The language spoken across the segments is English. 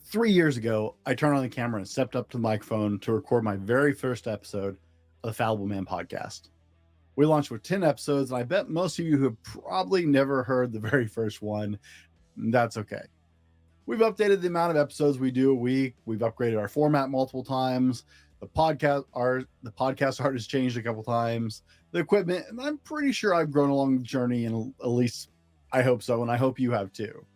3 years ago, I turned on the camera and stepped up to the microphone to record my very first episode of the Fallible Man Podcast. We launched with 10 episodes, and I bet most of you have probably never heard the very first one. That's okay. We've updated the amount of episodes we do a week. We've upgraded our format multiple times. The podcast art has changed a couple times. The equipment, and I'm pretty sure I've grown along the journey, and at least I hope so, and I hope you have too.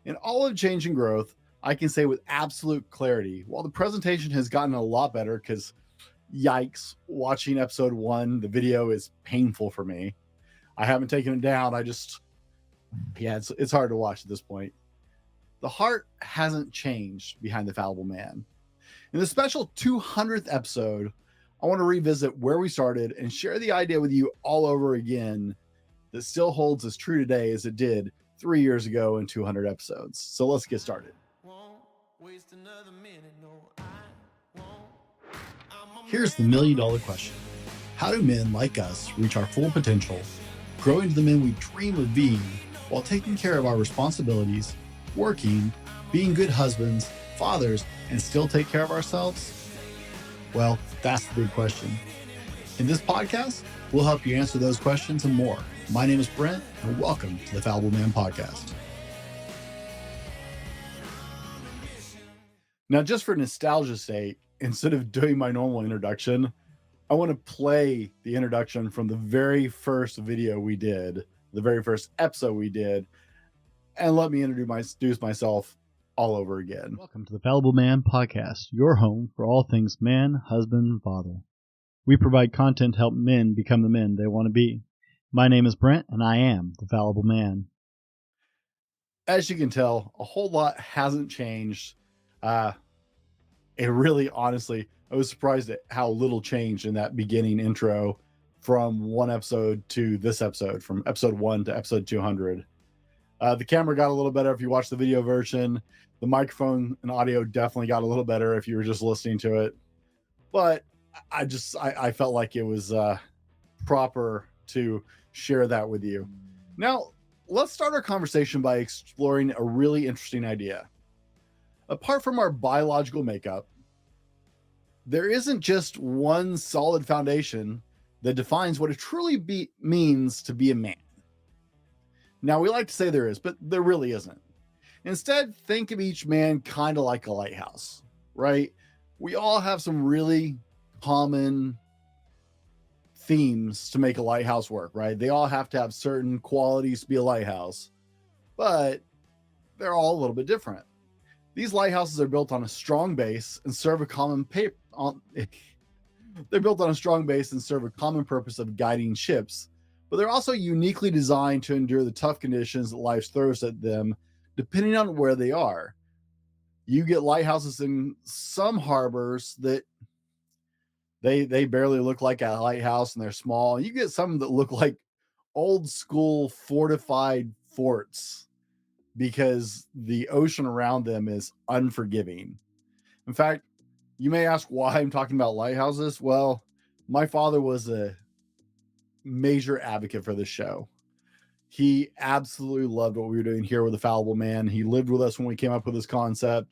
In all of change and growth, I can say with absolute clarity, while the presentation has gotten a lot better, because yikes, watching episode 1, the video is painful for me. I haven't taken it down. It's hard to watch at this point. The heart hasn't changed behind the Fallible Man. In the special 200th episode, I want to revisit where we started and share the idea with you all over again that still holds as true today as it did 3 years ago in 200 episodes. So let's get started. Here's the $1 million question. How do men like us reach our full potential, grow into the men we dream of being, while taking care of our responsibilities, working, being good husbands, fathers, and still take care of ourselves? Well, that's the big question. In this podcast, we'll help you answer those questions and more. My name is Brent, and welcome to the Fallible Man Podcast. Now, just for nostalgia's sake, instead of doing my normal introduction, I want to play the introduction from the very first video we did, the very first episode we did, and let me introduce myself all over again. Welcome to the Fallible Man Podcast, your home for all things man, husband, and father. We provide content to help men become the men they want to be. My name is Brent, and I am the Fallible Man. As you can tell, a whole lot hasn't changed. Honestly, I was surprised at how little changed in that beginning intro from one episode to this episode, from episode 1 to episode 200. The camera got a little better if you watch the video version. The microphone and audio definitely got a little better if you were just listening to it. But I felt like it was proper to share that with you. Now, let's start our conversation by exploring a really interesting idea. Apart from our biological makeup, there isn't just one solid foundation that defines what it truly means to be a man. Now, we like to say there is, but there really isn't. Instead, think of each man kind of like a lighthouse, right? We all have some really common themes to make a lighthouse work, right? They all have to have certain qualities to be a lighthouse, but they're all a little bit different. These lighthouses are built on a strong base and serve a common They're built on a strong base and serve a common purpose of guiding ships, but they're also uniquely designed to endure the tough conditions that life throws at them, depending on where they are. You get lighthouses in some harbors that they barely look like a lighthouse and they're small. You get some that look like old school fortified forts because the ocean around them is unforgiving. In fact, you may ask why I'm talking about lighthouses. Well, my father was a major advocate for this show. He absolutely loved what we were doing here with the Fallible Man. He lived with us when we came up with this concept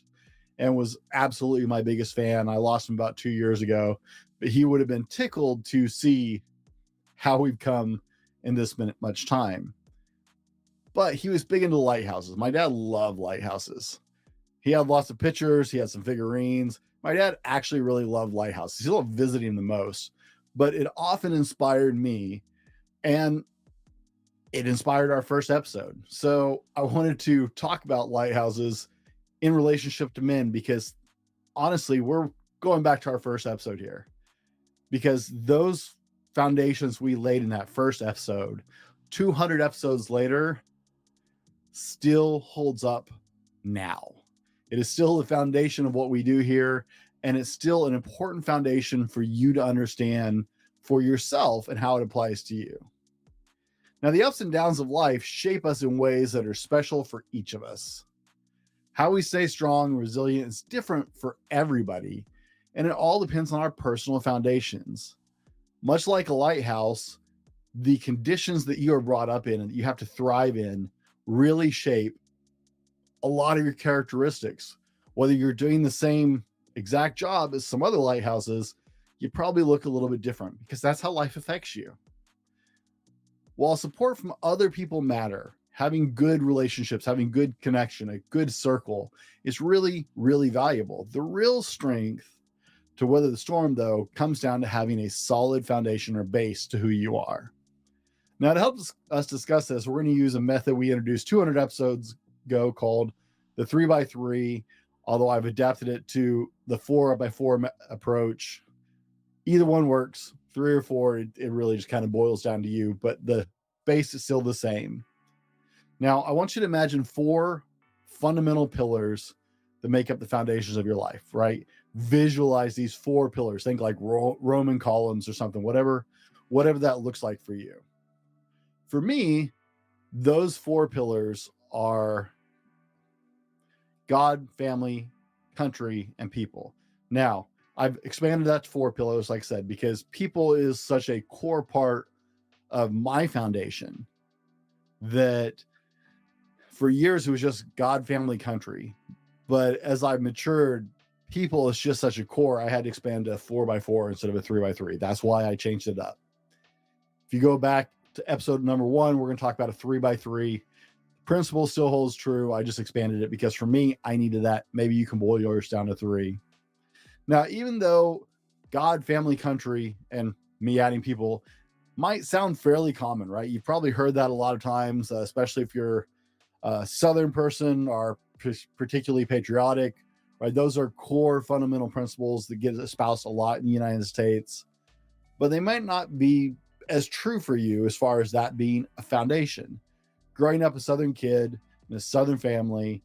and was absolutely my biggest fan. I lost him about 2 years ago, but he would have been tickled to see how we've come in this much time. But he was big into lighthouses. My dad loved lighthouses. He had lots of pictures. He had some figurines. My dad actually really loved lighthouses. He loved visiting the most, but it often inspired me, and it inspired our first episode. So I wanted to talk about lighthouses in relationship to men, because honestly, we're going back to our first episode here, because those foundations we laid in that first episode, 200 episodes later, still holds up now. It is still the foundation of what we do here, and it's still an important foundation for you to understand for yourself and how it applies to you. Now, the ups and downs of life shape us in ways that are special for each of us. How we stay strong and resilient is different for everybody, and it all depends on our personal foundations. Much like a lighthouse, the conditions that you are brought up in and that you have to thrive in really shape a lot of your characteristics, Whether you're doing the same exact job as some other lighthouses, you probably look a little bit different because that's how life affects you. While support from other people matter, having good relationships, having good connection, a good circle is really, really valuable. The real strength to weather the storm, though, comes down to having a solid foundation or base to who you are. Now, to help us discuss this, we're going to use a method we introduced 200 episodes ago called the 3x3, although I've adapted it to the 4x4 approach. Either one works, 3 or 4, it really just kind of boils down to you, but the base is still the same. Now, I want you to imagine 4 fundamental pillars that make up the foundations of your life, right? Visualize these 4 pillars. Think like Roman columns or something, whatever that looks like for you. For me, those 4 pillars are God, family, country, and people. Now, I've expanded that to 4 pillars, like I said, because people is such a core part of my foundation that for years it was just God, family, country. But as I've matured, people is just such a core, I had to expand to 4x4 instead of a 3x3. That's why I changed it up. If you go back to episode number 1, we're going to talk about a 3x3. Principle still holds true. I just expanded it because for me, I needed that. Maybe you can boil yours down to 3. Now, even though God, family, country, and me adding people might sound fairly common, right? You've probably heard that a lot of times, especially if you're a Southern person or particularly patriotic, right? Those are core fundamental principles that get espoused a lot in the United States, but they might not be as true for you as far as that being a foundation. Growing up a Southern kid in a Southern family,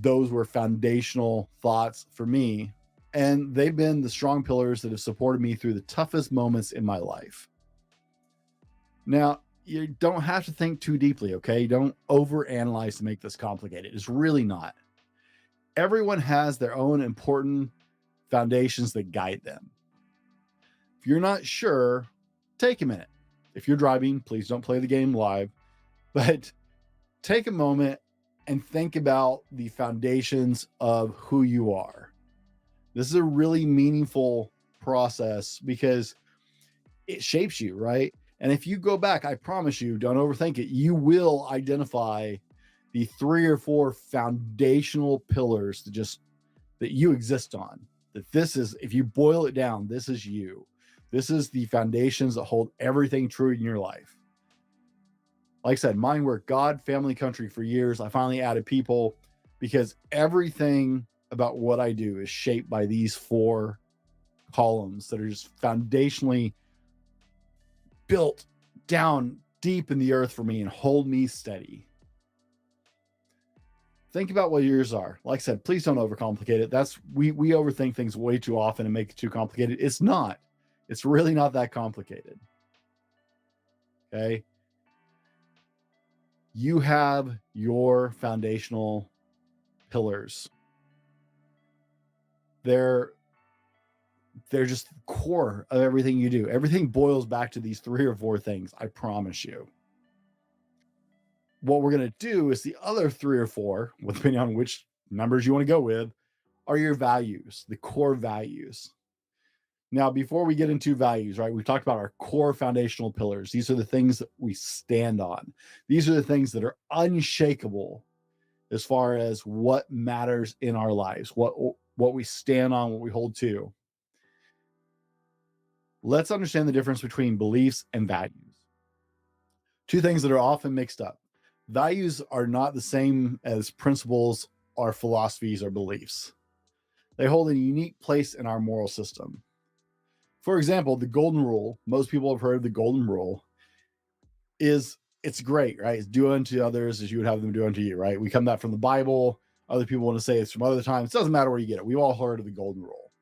those were foundational thoughts for me. And they've been the strong pillars that have supported me through the toughest moments in my life. Now, you don't have to think too deeply, okay? Don't overanalyze to make this complicated. It's really not. Everyone has their own important foundations that guide them. If you're not sure, take a minute. If you're driving, please don't play the game live, but take a moment and think about the foundations of who you are. This is a really meaningful process because it shapes you, right? And if you go back, I promise you, don't overthink it. You will identify the 3 or 4 foundational pillars that you exist on. That this is, if you boil it down, this is you. This is the foundations that hold everything true in your life. Like I said, mine were God, family, country for years. I finally added people because everything about what I do is shaped by these 4 columns that are just foundationally built down deep in the earth for me and hold me steady. Think about what yours are. Like I said, please don't overcomplicate it. We overthink things way too often and make it too complicated. It's not. It's really not that complicated. Okay? You have your foundational pillars. They're just core of everything you do. Everything boils back to these 3 or 4 things, I promise you. What we're going to do is the other 3 or 4, depending on which numbers you want to go with, are your values, the core values. Now, before we get into values, right, we talked about our core foundational pillars. These are the things that we stand on. These are the things that are unshakable as far as what matters in our lives, what we stand on, what we hold to. Let's understand the difference between beliefs and values. 2 things that are often mixed up. Values are not the same as principles or philosophies or beliefs. They hold a unique place in our moral system. For example, the golden rule, most people have heard of the golden rule, it's great, right? It's do unto others as you would have them do unto you, right? We come that from the Bible. Other people want to say it's from other times. It doesn't matter where you get it. We've all heard of the golden rule.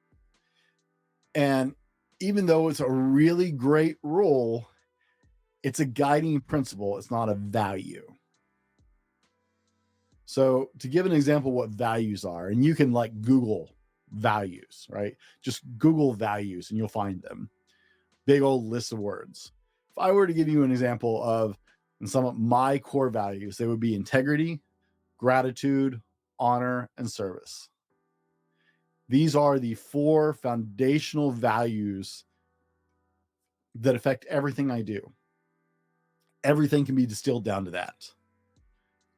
And even though it's a really great rule, it's a guiding principle. It's not a value. So to give an example of what values are, and you can like Google values, right? Just Google values and you'll find them. Big old list of words. If I were to give you an example of some of my core values, they would be integrity, gratitude, honor, and service. These are the 4 foundational values that affect everything I do. Everything can be distilled down to that.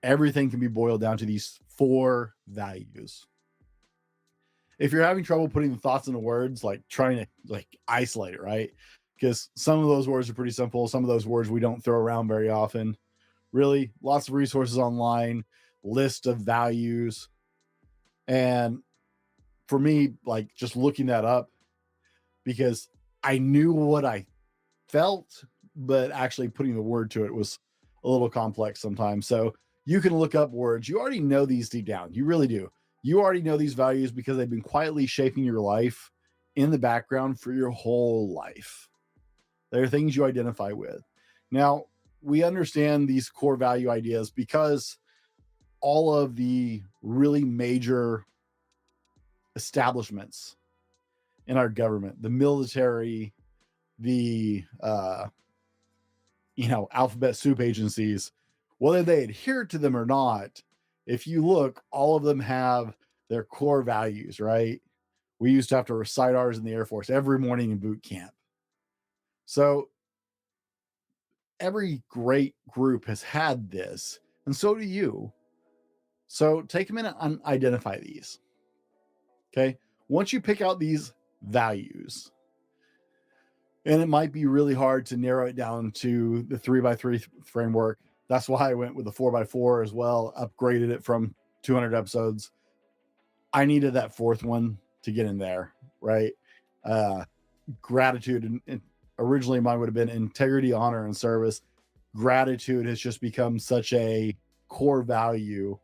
Everything can be boiled down to these 4 values. If you're having trouble putting the thoughts into words, like trying to like isolate it, right? Because some of those words are pretty simple. Some of those words we don't throw around very often. Really, lots of resources online, list of values. And for me, like just looking that up, because I knew what I felt, but actually putting the word to it was a little complex sometimes. So you can look up words. You already know these deep down. You really do. You already know these values because they've been quietly shaping your life in the background for your whole life. They're things you identify with. Now, we understand these core value ideas because all of the really major establishments in our government, the military, the alphabet soup agencies, whether they adhere to them or not, if you look, all of them have their core values, right? We used to have to recite ours in the Air Force every morning in boot camp. So every great group has had this, and so do you. So take a minute and identify these. Okay. Once you pick out these values, and it might be really hard to narrow it down to the 3x3 framework. That's why I went with the 4x4 as well, upgraded it from 200 episodes. I needed that 4th one to get in there, right? Gratitude. And originally mine would have been integrity, honor, and service. Gratitude has just become such a core value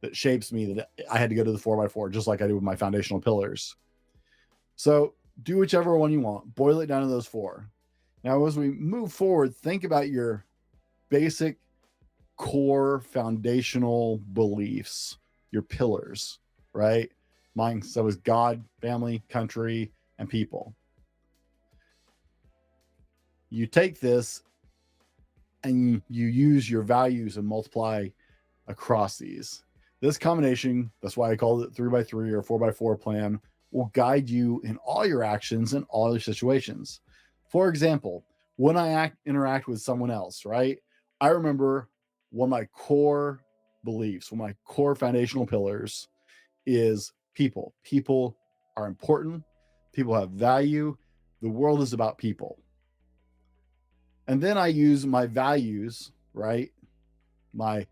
that shapes me that I had to go to the 4x4, just like I do with my foundational pillars. So do whichever one you want. Boil it down to those 4. Now, as we move forward, think about your basic core foundational beliefs, your pillars, right? Mine, so is God, family, country, and people. You take this and you use your values and multiply across these. This combination, that's why I called it 3x3 or 4x4 plan, will guide you in all your actions and all your situations. For example, when I interact with someone else, right? I remember one of my core beliefs, one of my core foundational pillars is people. People are important. People have value. The world is about people. And then I use my values, right? My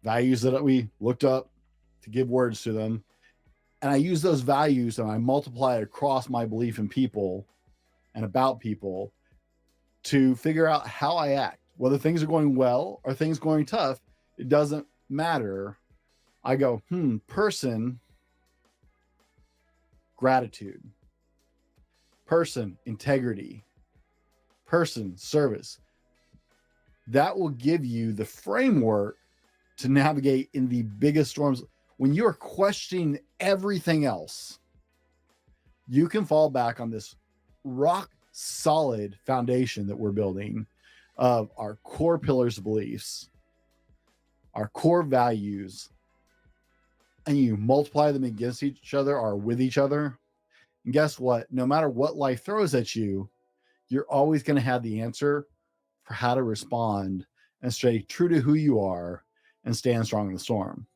values that we looked up to give words to them. And I use those values and I multiply it across my belief in people and about people to figure out how I act. Whether things are going well or things going tough, it doesn't matter. I go, person, gratitude. Person, integrity. Person, service. That will give you the framework to navigate in the biggest storms. When you're questioning everything else, you can fall back on this rock solid foundation that we're building of our core pillars of beliefs, our core values, and you multiply them against each other or with each other. And guess what? No matter what life throws at you, you're always going to have the answer for how to respond and stay true to who you are and stand strong in the storm.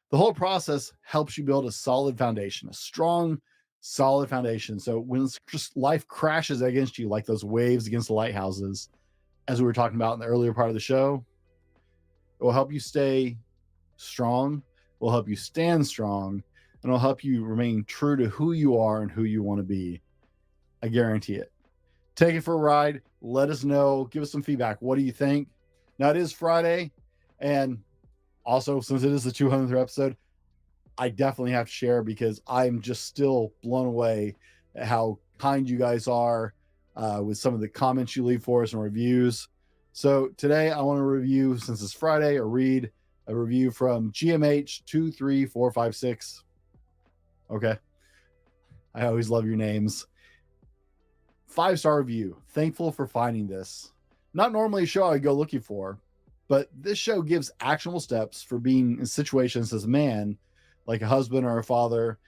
The whole process helps you build a solid foundation, a strong, solid foundation. So when just life crashes against you, like those waves against the lighthouses, as we were talking about in the earlier part of the show, it will help you stay strong, it will help you stand strong, and it'll help you remain true to who you are and who you want to be. I guarantee it. Take it for a ride. Let us know. Give us some feedback. What do you think? Now, it is Friday, and also, since it is the 200th episode, I definitely have to share because I'm just still blown away at how kind you guys are with some of the comments you leave for us and reviews. So today I want to review, since it's Friday, or read a review from GMH23456. Okay. I always love your names. 5-star review. Thankful for finding this. Not normally a show I go looking for, but this show gives actionable steps for being in situations as a man, like a husband or a father.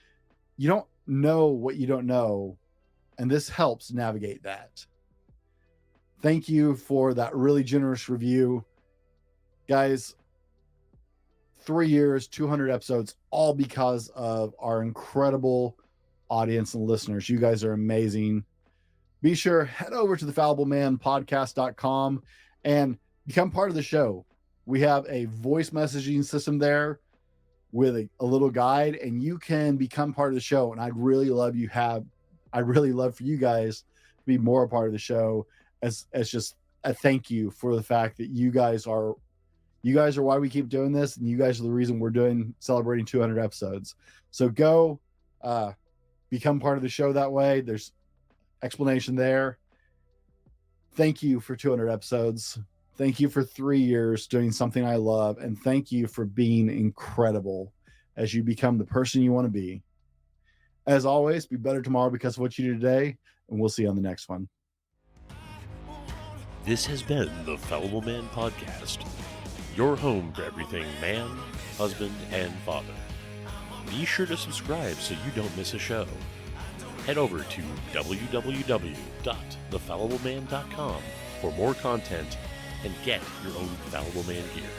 You don't know what you don't know, and this helps navigate that. Thank you for that really generous review. Guys, 3 years, 200 episodes, all because of our incredible audience and listeners. You guys are amazing. Be sure, head over to the falliblemanpodcast.com and become part of the show. We have a voice messaging system there with a little guide, and you can become part of the show. And I'd really love for you guys to be more a part of the show as just a thank you for the fact that you guys are why we keep doing this, and you guys are the reason we're celebrating 200 episodes. So go become part of the show that way. There's explanation there. Thank you for 200 episodes. Thank you for 3 years doing something I love, and thank you for being incredible as you become the person you want to be. As always, be better tomorrow because of what you do today, and we'll see you on the next one. This has been the Fallible Man Podcast, your home for everything man, husband, and father. Be sure to subscribe so you don't miss a show. Head over to www.thefallibleman.com for more content and get your own Fallible Man gear.